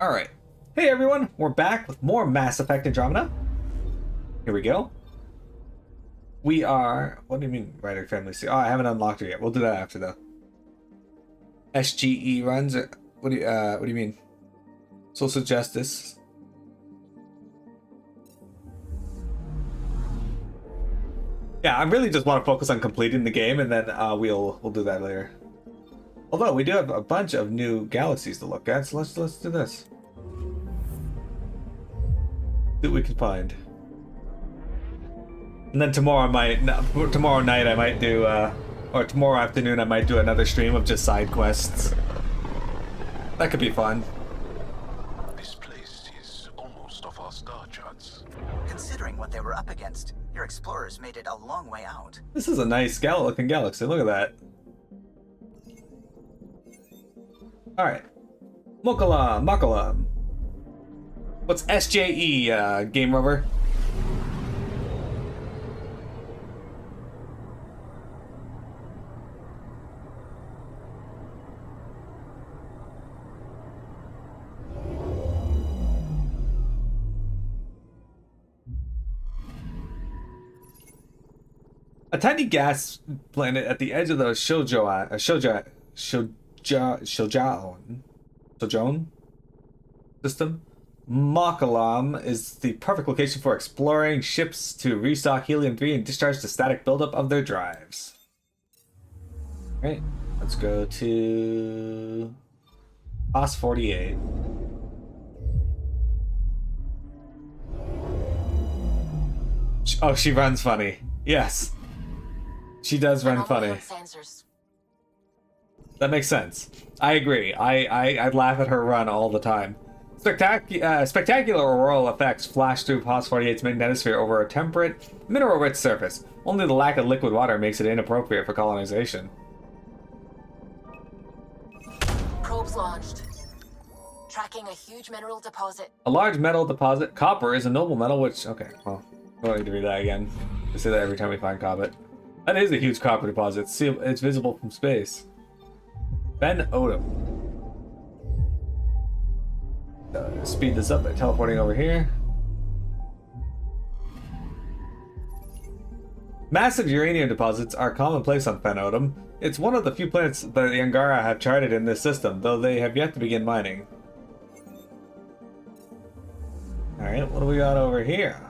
Alright. Hey everyone, we're back with more Mass Effect Andromeda. Here we go. We are... What do you mean, Writer Family C? Oh, I haven't unlocked her yet. We'll do that after, though. SGE runs? What do you mean? Social Justice. Yeah, I really just want to focus on completing the game, and then we'll do that later. Although, we do have a bunch of new galaxies to look at, so let's do this. See what we can find. And then tomorrow night I might do, or tomorrow afternoon I might do another stream of just side quests. That could be fun. This place is almost off our star charts. Considering what they were up against, your explorers made it a long way out. This is a nice looking galaxy, look at that. Alright. Makalam. What's SJE, Game Rover? A tiny gas planet at the edge of the Shojoan system. Makalam is the perfect location for exploring ships to restock helium-3 and discharge the static buildup of their drives. Alright, let's go to POS 48. Oh, she runs funny. Yes. She does run funny. That makes sense. I agree. I laugh at her run all the time. Spectacular auroral effects flash through POS 48's magnetosphere over a temperate, mineral-rich surface. Only the lack of liquid water makes it inappropriate for colonization. Probes launched. Tracking a huge mineral deposit. A large metal deposit. Copper is a noble metal which... Okay, well, we don't need to read that again. We say that every time we find copper. That is a huge copper deposit. See, it's visible from space. Ben Odom. Speed this up by teleporting over here. Massive uranium deposits are commonplace on Phenodum. It's one of the few planets that the Angara have charted in this system, though they have yet to begin mining. Alright, what do we got over here?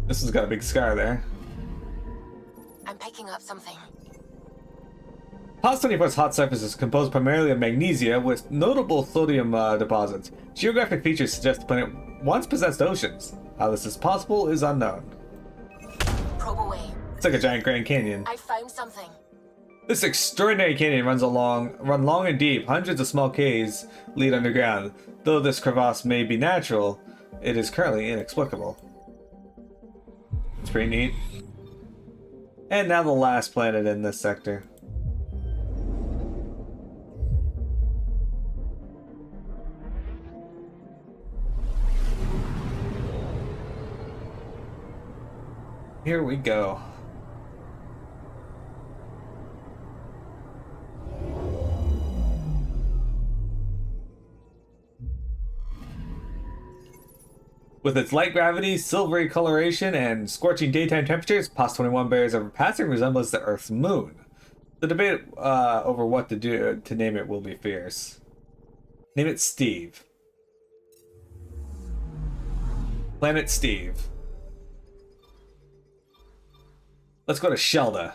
This has got a big scar there. I'm picking up something. POS 24's hot surface is composed primarily of magnesia with notable sodium deposits. Geographic features suggest the planet once possessed oceans. How this is possible is unknown. Probe away. It's like a giant Grand Canyon. I found something. This extraordinary canyon run long and deep. Hundreds of small caves lead underground. Though this crevasse may be natural, it is currently inexplicable. It's pretty neat. And now the last planet in this sector. Here we go. With its light gravity, silvery coloration, and scorching daytime temperatures, POS 21 bears a passing resemblance to Earth's moon. The debate over what to do to name it will be fierce. Name it Steve. Planet Steve. Let's go to Shelda.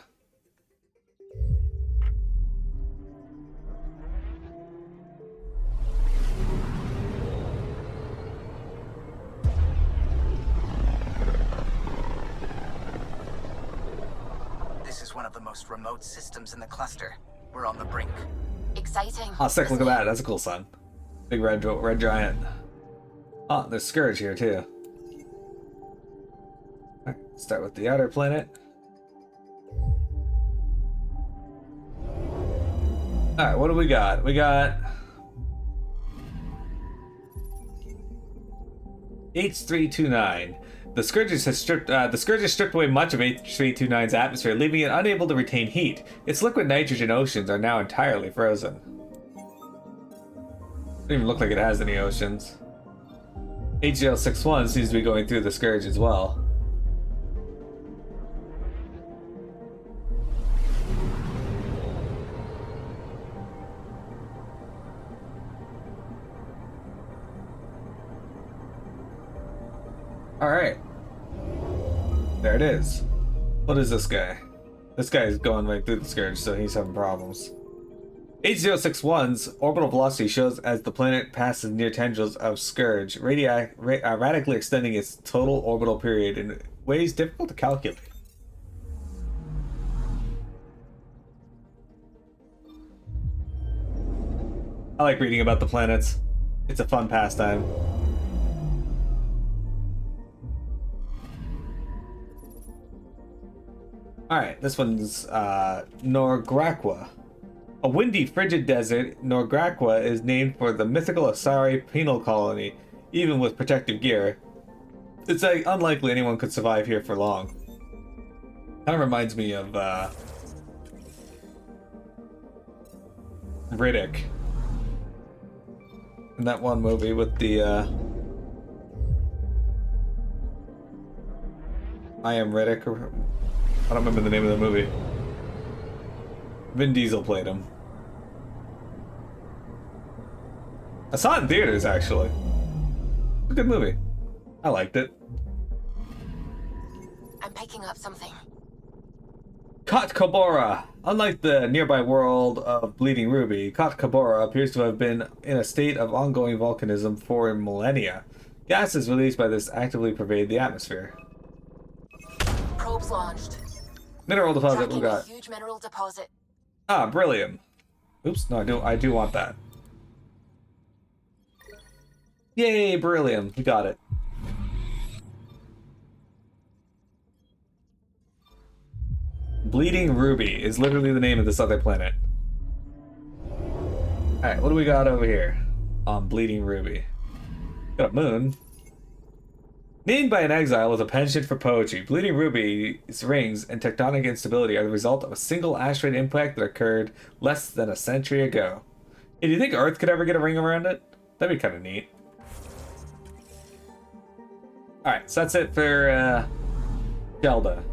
This is one of the most remote systems in the cluster. We're on the brink. Exciting. Oh, sick, look at that. That's a cool sun. Big red giant. Oh, there's Scourge here, too. Alright, start with the outer planet. Alright, what do we got? We got H329. The Scourge has stripped away much of H329's atmosphere, leaving it unable to retain heat. Its liquid nitrogen oceans are now entirely frozen. Doesn't even look like it has any oceans. HGL61 seems to be going through the Scourge as well. Alright. There it is. What is this guy? This guy is going right through the Scourge, so he's having problems. H061's orbital velocity shows as the planet passes near tendrils of Scourge, radically extending its total orbital period in ways difficult to calculate. I like reading about the planets. It's a fun pastime. Alright, this one's Norgrakwa. A windy, frigid desert, Norgrakwa is named for the mythical Asari penal colony, even with protective gear. It's unlikely anyone could survive here for long. Kind of reminds me of Riddick. In that one movie with the I Am Riddick, or I don't remember the name of the movie. Vin Diesel played him. I saw it in theaters, actually. It's a good movie. I liked it. I'm picking up something. Kot Kabora. Unlike the nearby world of Bleeding Ruby, Kot Kabora appears to have been in a state of ongoing volcanism for millennia. Gases released by this actively pervade the atmosphere. Probes launched. Mineral deposit, Tracking we got. a huge mineral deposit. Ah, beryllium. Oops, no, I do want that. Yay, beryllium. We got it. Bleeding Ruby is literally the name of this other planet. Alright, what do we got over here on Bleeding Ruby? Got a moon. Named by an exile as a penchant for poetry, Bleeding Ruby's rings and tectonic instability are the result of a single asteroid impact that occurred less than a century ago. Hey, do you think Earth could ever get a ring around it? That'd be kind of neat. Alright, so that's it for Delta.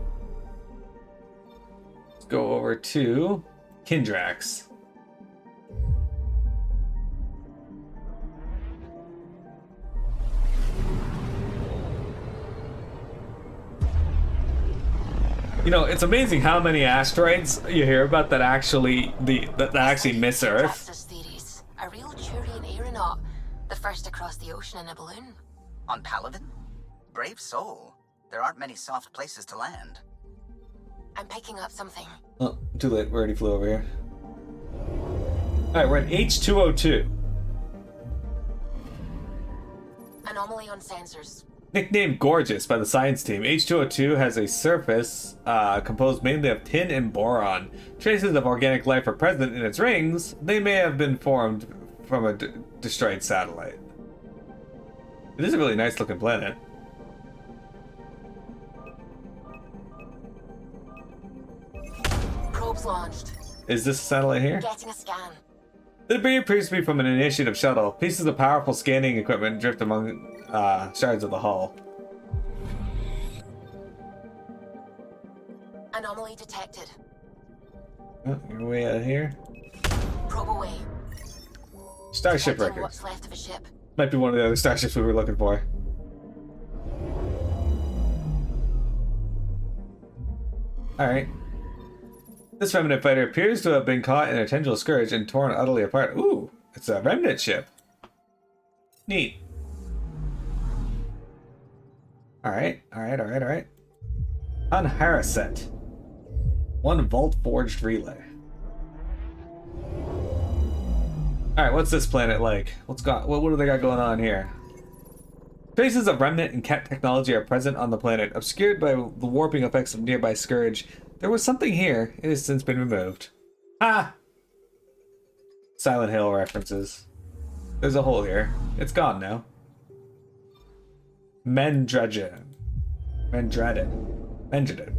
Let's go over to Kindrax. You know, it's amazing how many asteroids you hear about that actually that actually miss Earth. Justice theories. A real Turian aeronaut. The first to cross the ocean in a balloon. On Paladin? Brave soul. There aren't many soft places to land. I'm picking up something. Oh, too late. We already flew over here. Alright, we're at H202. Anomaly on sensors. Nicknamed Gorgeous by the science team, H202 has a surface composed mainly of tin and boron. Traces of organic life are present in its rings. They may have been formed from a destroyed satellite. It is a really nice looking planet. Probes launched. Is this a satellite here? Getting a scan. The debris appears to be from an initiative shuttle. Pieces of powerful scanning equipment drift among shards of the hull. Anomaly detected. Oh, you're way out here. Probe away. Starship Detecting records. what's left of a ship. Might be one of the other starships we were looking for. Alright. This remnant fighter appears to have been caught in a tendril scourge and torn utterly apart. Ooh, it's a remnant ship. Neat. Alright. Unharaset. One Vault Forged relay. Alright, what's this planet like? What do they got going on here? Traces of remnant and cat technology are present on the planet, obscured by the warping effects of nearby scourge. There was something here. It has since been removed. Ah! Silent Hill references. There's a hole here. It's gone now. Mendragen. Mendradin.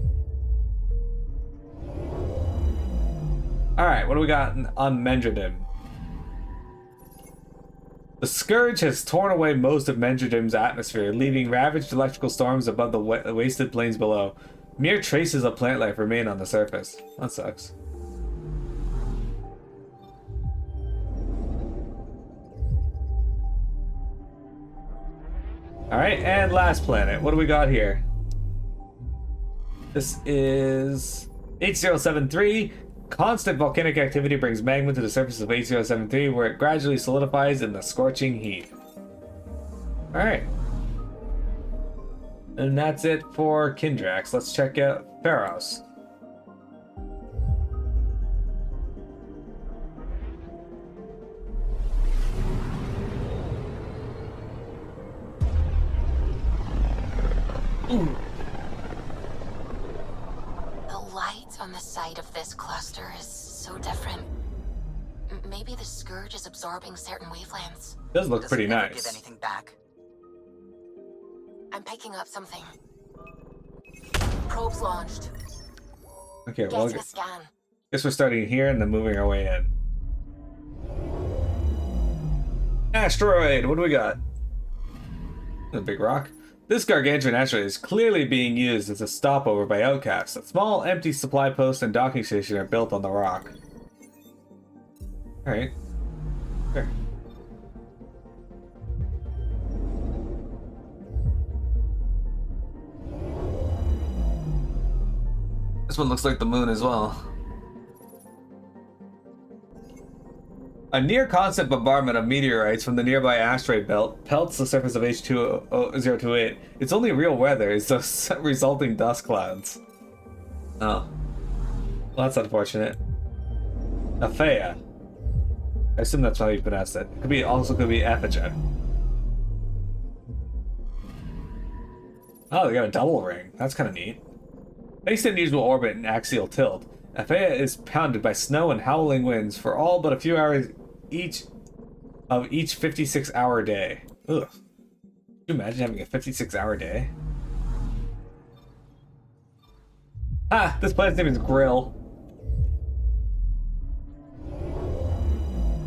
Alright, what do we got on Mendradin? The Scourge has torn away most of Mendradin's atmosphere, leaving ravaged electrical storms above the wasted plains below. Mere traces of plant life remain on the surface. That sucks. Alright, and last planet. What do we got here? This is 8073. Constant volcanic activity brings magma to the surface of 8073, where it gradually solidifies in the scorching heat. Alright. And that's it for Kindrax. Let's check out Pharos. Ooh. The light on the side of this cluster is so different. Maybe the Scourge is absorbing certain wavelengths. Does look pretty Does it never nice. give anything back? I'm picking up something. Probes launched. Okay, well, Getting a scan. guess we're starting here and then moving our way in. Asteroid, what do we got? A big rock. This gargantuan asteroid is clearly being used as a stopover by outcasts. A small, empty supply post and docking station are built on the rock. Alright. Sure. This one looks like the moon as well. A near-constant bombardment of meteorites from the nearby asteroid belt pelts the surface of H2028. Its only real weather is the resulting dust clouds. Oh. Well, that's unfortunate. Aphea. I assume that's how you pronounce it. It could be, also could be Apogee. Oh, they got a double ring. That's kind of neat. Based in usual orbit and axial tilt, Aphea is pounded by snow and howling winds for all but a few hours each 56-hour day. Ugh. Could you imagine having a 56-hour day? Ah, this planet's name is Grill.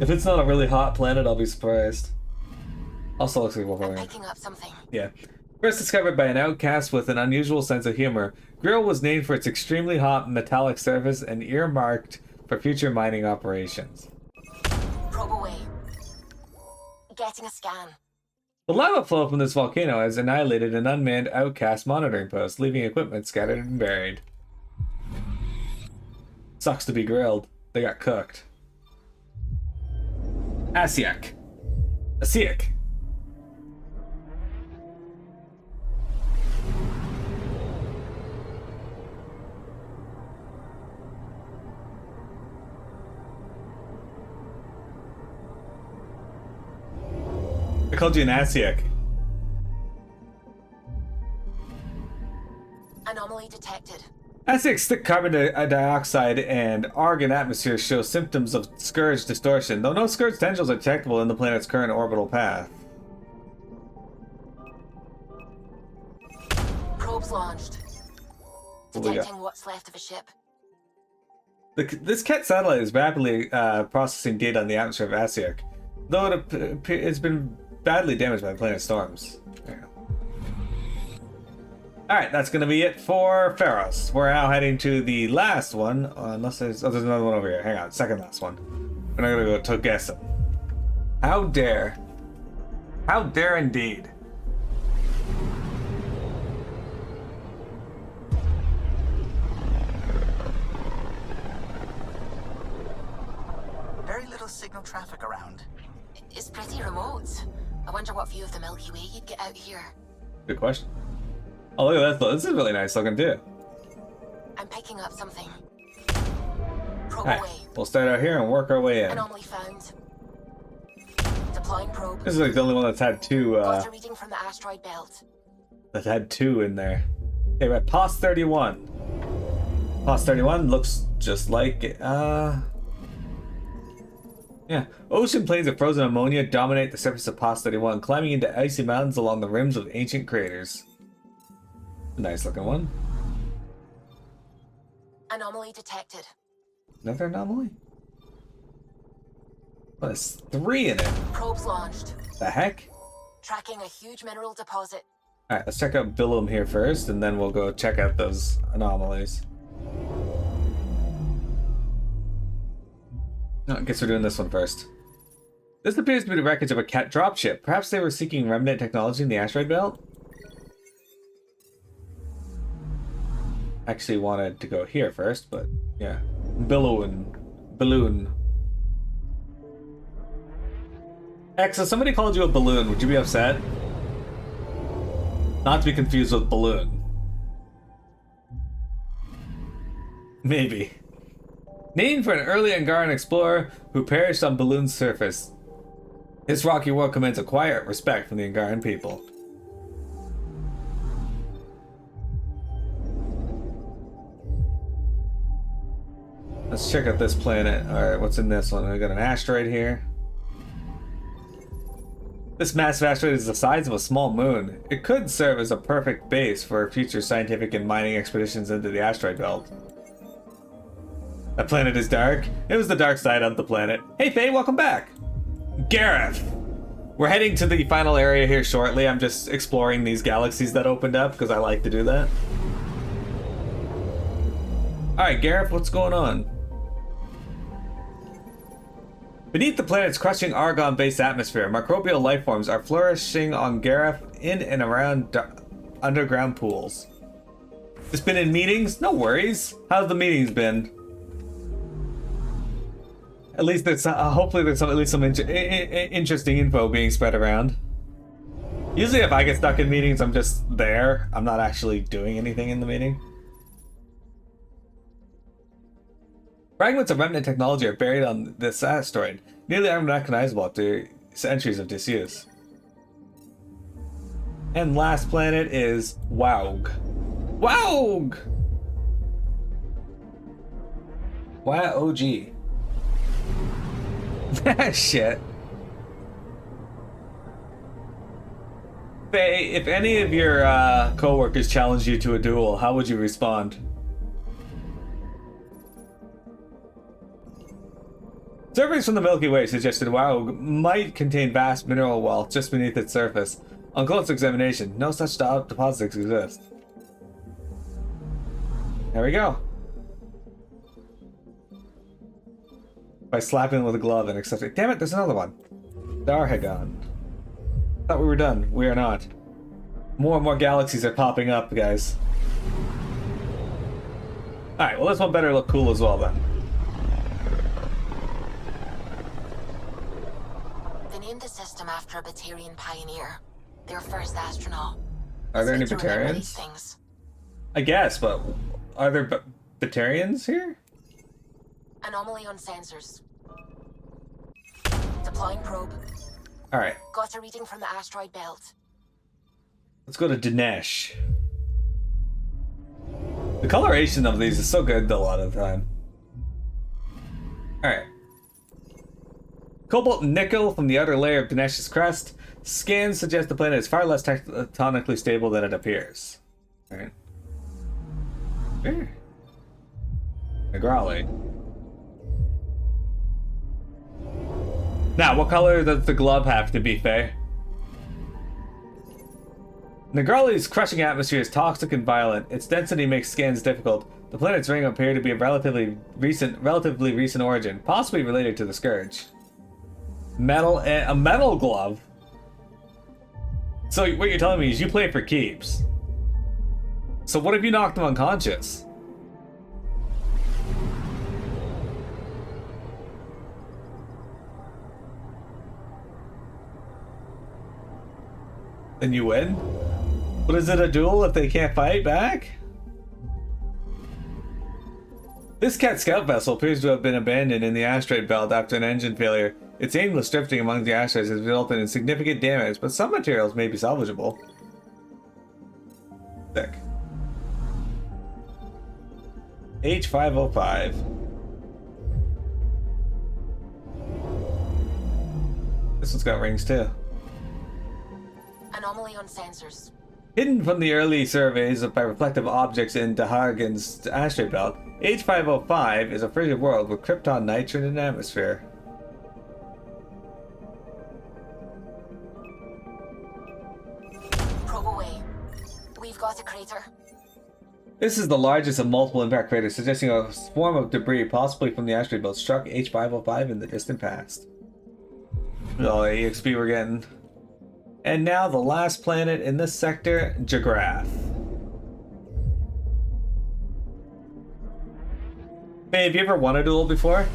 If it's not a really hot planet, I'll be surprised. Also looks like I'm Wolverine. picking up something. Yeah. First discovered by an outcast with an unusual sense of humor, Grill was named for its extremely hot metallic surface and earmarked for future mining operations. Probe away. Getting a scan. The lava flow from this volcano has annihilated an unmanned outcast monitoring post, leaving equipment scattered and buried. Sucks to be grilled. They got cooked. Asiak. I called you an Asiak. Anomaly detected. Asiak's thick carbon dioxide and argon atmosphere show symptoms of Scourge distortion, though no Scourge tendrils are detectable in the planet's current orbital path. Probes launched. What we got? Detecting what's left of a ship. This Ket satellite is rapidly processing data on the atmosphere of Asiak, though it's been badly damaged by the planet's storms. There you go. Alright, that's going to be it for Pharos. We're now heading to the last one, unless there's... Oh, there's another one over here. Hang on, second last one. We're not going to go to Gesem. How dare. How dare indeed. Very little signal traffic around. It's pretty remote. I wonder what view of the Milky Way you'd get out here. Good question. Oh, look at that. This is really nice looking, too. I'm picking up something. Probe Alright, away. we'll start out here and work our way in. Anomaly found. Deploying probe. This is like the only one that's had two, Got a reading from the asteroid belt. in there. Okay, we're at POS 31. POS 31 looks just like it. Yeah. Ocean plains of frozen ammonia dominate the surface of POS 31, climbing into icy mountains along the rims of ancient craters. Nice looking one. Anomaly detected. Another anomaly? Well, there's 3 in it. Probes launched. The heck? Tracking a huge mineral deposit. Alright, let's check out Billum here first, and then we'll go check out those anomalies. Oh, I guess we're doing this one first. This appears to be the wreckage of a cat dropship. Perhaps they were seeking remnant technology in the asteroid belt? Actually wanted to go here first, but yeah. Balloon. X, if somebody called you a balloon, would you be upset? Not to be confused with balloon. Maybe. Named for an early Angaran explorer who perished on Balloon's surface. This rocky world commands a quiet respect from the Angaran people. Let's check out this planet. Alright, what's in this one? We got an asteroid here. This massive asteroid is the size of a small moon. It could serve as a perfect base for future scientific and mining expeditions into the asteroid belt. That planet is dark. It was the dark side of the planet. Hey Faye, welcome back! Gareth! We're heading to the final area here shortly. I'm just exploring these galaxies that opened up because I like to do that. Alright, Gareth, what's going on? Beneath the planet's crushing argon-based atmosphere, microbial life forms are flourishing on Gareth in and around underground pools. It's been in meetings? No worries. How's the meetings been? At least there's hopefully there's at least some interesting info being spread around. Usually if I get stuck in meetings, I'm just there. I'm not actually doing anything in the meeting. Fragments of remnant technology are buried on this asteroid, nearly unrecognizable after centuries of disuse. And last planet is Waug. Waug! Y-O-G. Shit. Faye, if any of your co-workers challenged you to a duel, how would you respond? Surveys from the Milky Way suggested Waug might contain vast mineral wealth just beneath its surface. On close examination, no such deposits exist. There we go. By slapping with a glove and accepting. Damn it, there's another one. Darhagon. Thought we were done. We are not. More and more galaxies are popping up, guys. Alright, well this one better look cool as well then. They named the system after a Batarian pioneer. Their first astronaut. Are there any It's good to remember Batarians? these things. I guess, but are there Batarians here? Anomaly on sensors. Deploying probe. Alright, Got a reading from the asteroid belt. let's go to Dinesh. The coloration of these is so good a lot of the time. Alright. Cobalt and nickel from the outer layer of Dinesh's crust. Scans suggest the planet is far less tectonically stable than it appears. Alright. Sure. Negrali. Now, what color does the glove have to be, Faye? Negrali's crushing atmosphere is toxic and violent. Its density makes scans difficult. The planet's ring appear to be of relatively recent origin, possibly related to the Scourge. A metal glove? So what you're telling me is you play for keeps. So what if you knocked him unconscious? Then you win? But is it a duel if they can't fight back? This Cat scout vessel appears to have been abandoned in the asteroid belt after an engine failure. Its aimless drifting among the asteroids has resulted in significant damage, but some materials may be salvageable. Sick. H505. This one's got rings too. Anomaly on sensors. Hidden from the early surveys by reflective objects in Dahagan's asteroid belt, H505 is a frigid world with krypton, nitrogen, and atmosphere. Probe away. We've got a crater. This is the largest of multiple impact craters, suggesting a swarm of debris, possibly from the asteroid belt, struck H505 in the distant past. All the EXP we're getting. And now the last planet in this sector, Jagrath. Hey, have you ever won a duel before?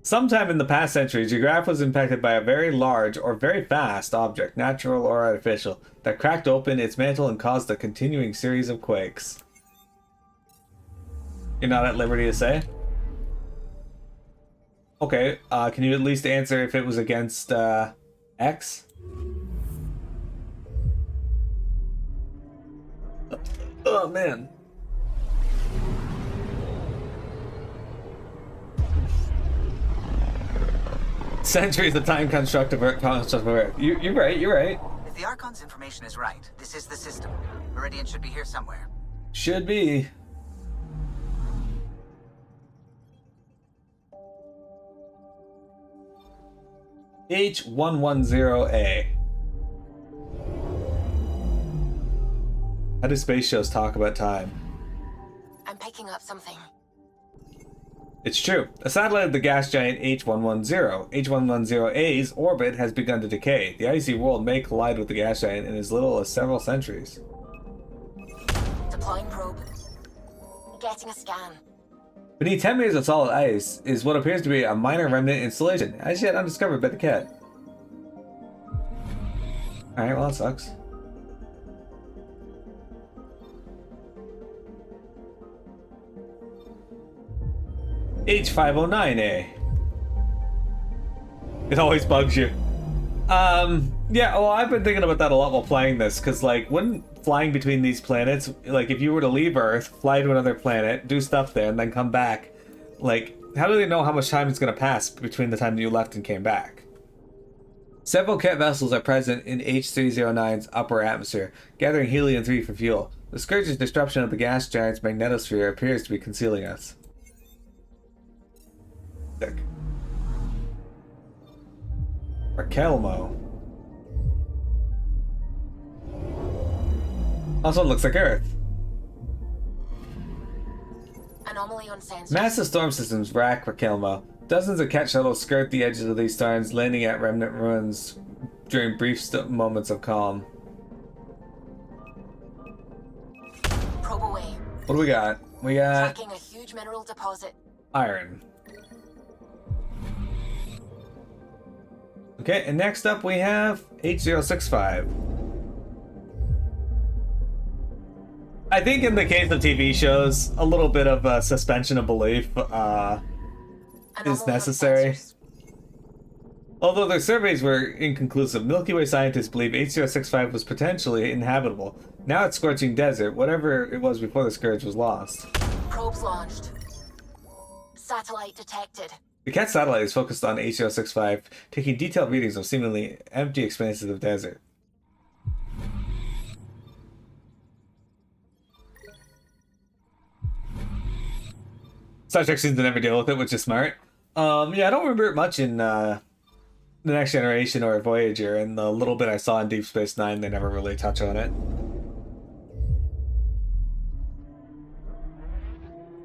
Sometime in the past century, Jagrath was impacted by a very large or very fast object, natural or artificial, that cracked open its mantle and caused a continuing series of quakes. You're not at liberty to say? Okay, can you at least answer if it was against, X? Oh, man. Centuries the time construct of Earth. You're right, you're right. If the Archon's information is right, this is the system. Meridian should be here somewhere. Should be. H110A. How do space shows talk about time? I'm picking up something. It's true. A satellite of the gas giant H110. H110A's orbit has begun to decay. The icy world may collide with the gas giant in as little as several centuries. Deploying probe. Getting a scan. Beneath 10 meters of solid ice is what appears to be a minor remnant installation, as yet undiscovered by the cat. Alright, well, that sucks. H509A. It always bugs you. Yeah, well, I've been thinking about that a lot while playing this, because, like, wouldn't flying between these planets, like, if you were to leave Earth, fly to another planet, do stuff there, and then come back, like, how do they know how much time is going to pass between the time that you left and came back? Several Ket vessels are present in H309's upper atmosphere, gathering helium-3 for fuel. The Scourge's disruption of the gas giant's magnetosphere appears to be concealing us. Sick. Raquelmo. Also looks like Earth. Anomaly on sensors. Massive storm systems rack Raquelmo. Dozens of cat shuttles skirt the edges of these stars, landing at remnant ruins during brief moments of calm. Probe away. What do we got? We got Tracking a huge mineral deposit. iron. Okay, and next up we have H065. I think in the case of TV shows, a little bit of a suspension of belief is Anomaly on necessary. sensors. Although their surveys were inconclusive, Milky Way scientists believe H065 was potentially inhabitable. Now it's scorching desert, whatever it was before the Scourge was lost. Probes launched. Satellite detected. The Cat satellite is focused on H065, taking detailed readings of seemingly empty expanses of desert. Star Trek seems to never deal with it, which is smart. Yeah, I don't remember it much in The Next Generation or Voyager, and the little bit I saw in Deep Space Nine, they never really touch on it.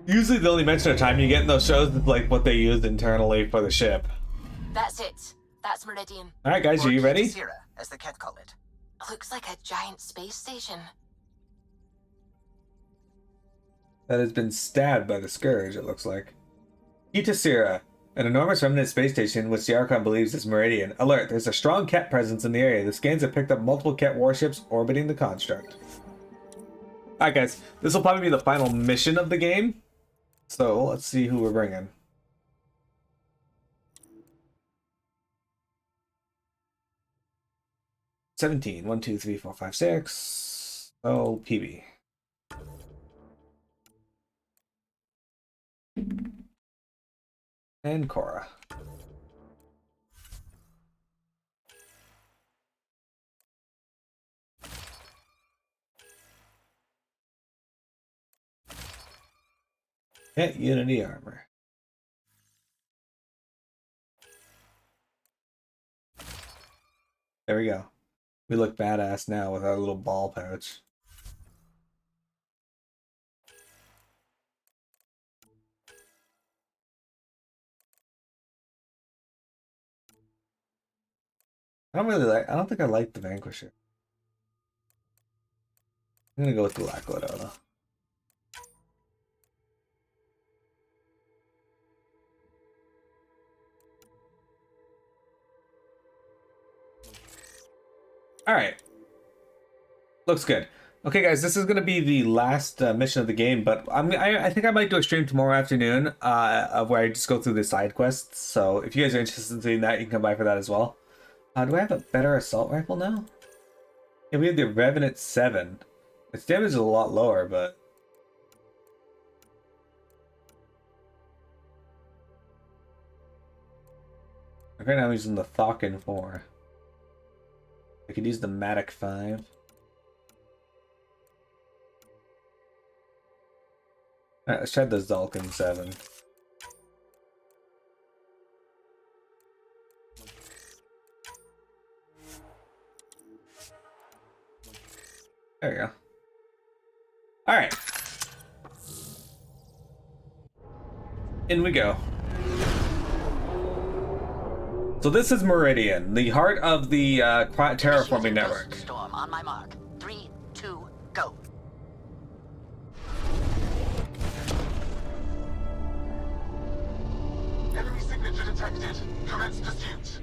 Usually the only mention of time you get in those shows is like what they used internally for the ship. That's it. That's Meridian. Alright guys, are you ready? Sierra, as the Ket call it. Looks like a giant space station. That has been stabbed by the Scourge, it looks like. Itasira, an enormous remnant space station which the Archon believes is Meridian. Alert, there's a strong Ket presence in the area. The scans have picked up multiple Ket warships orbiting the construct. Alright guys, this will probably be the final mission of the game. So, let's see who we're bringing. $17. 1, 2, 3, 4, 5, 6. Oh, PB. And Cora. Get Unity armor. There we go. We look badass now with our little ball pouch. I don't think I like the Vanquisher. I'm gonna go with the Lacklododa. Alright. Looks good. Okay, guys, this is going to be the last mission of the game, but I think I might do a stream tomorrow afternoon of where I just go through the side quests. So if you guys are interested in seeing that, you can come by for that as well. Do I have a better assault rifle now? Yeah, we have the Revenant 7. Its damage is a lot lower, but... Right now I'm using the Thockin 4. I could use the Matic 5. Alright, let's try the Zalkin 7. There we go. Alright. In we go. So this is Miridian, the heart of the terraforming network. Storm on my mark. 3, 2, go. Enemy signature detected. Commence pursuit.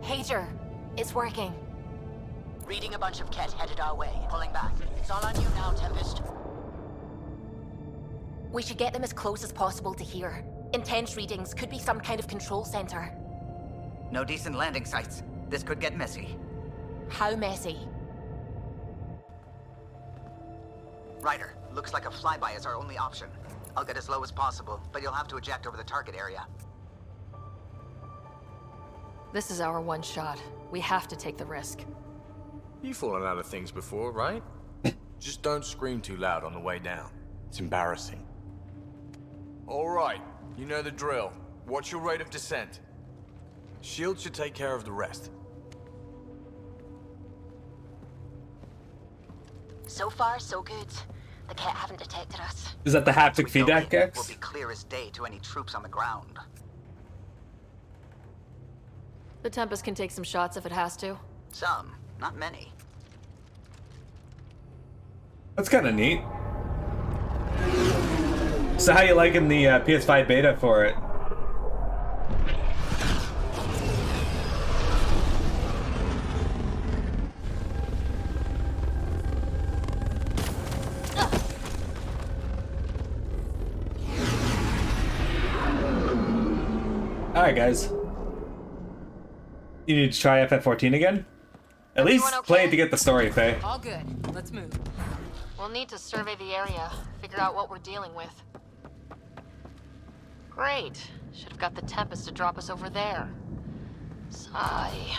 Pager, it's working. Reading a bunch of Ket headed our way. Pulling back. It's all on you now, Tempest. We should get them as close as possible to here. Intense readings could be some kind of control center. No decent landing sites. This could get messy. How messy? Ryder, looks like a flyby is our only option. I'll get as low as possible, but you'll have to eject over the target area. This is our one shot. We have to take the risk. You've fallen out of things before, right? Just don't scream too loud on the way down. It's embarrassing. All right, you know the drill. What's your rate of descent? Shield should take care of the rest. So far, so good. The Ket haven't detected us. Is that the haptic Once we go feedback, in, X? We'll be clear as day to any troops on the ground. The Tempest can take some shots if it has to. Some, not many. That's kind of neat. So how you liking the PS5 beta for it? Alright, guys. You need to try FF14 again? At least Everyone okay? play it to get the story, Faye. All good. Let's move. We'll need to survey the area, figure out what we're dealing with. Great. Should have got the Tempest to drop us over there. Sigh.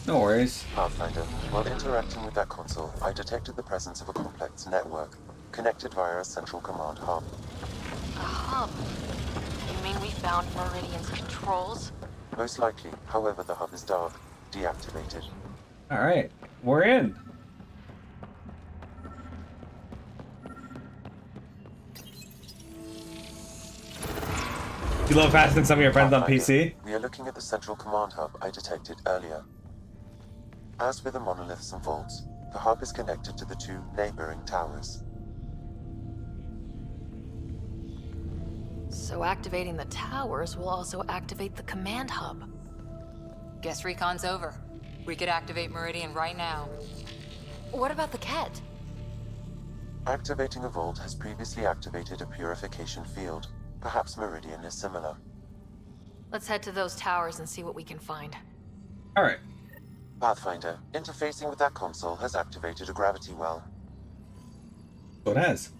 No worries. Pathfinder, while interacting with that console, I detected the presence of a complex network, connected via a central command hub. A hub? You mean we found Meridian's controls? Most likely, however, the hub is dark, deactivated. Alright, we're in. You love passing some of your friends on PC? We are looking at the central command hub I detected earlier. As with the monoliths and vaults, the hub is connected to the two neighboring towers. So activating the towers will also activate the command hub. Guess recon's over. We could activate Meridian right now. What about the Ket? Activating a vault has previously activated a purification field. Perhaps Meridian is similar. Let's head to those towers and see what we can find. Alright. Pathfinder, interfacing with that console has activated a gravity well. So it has.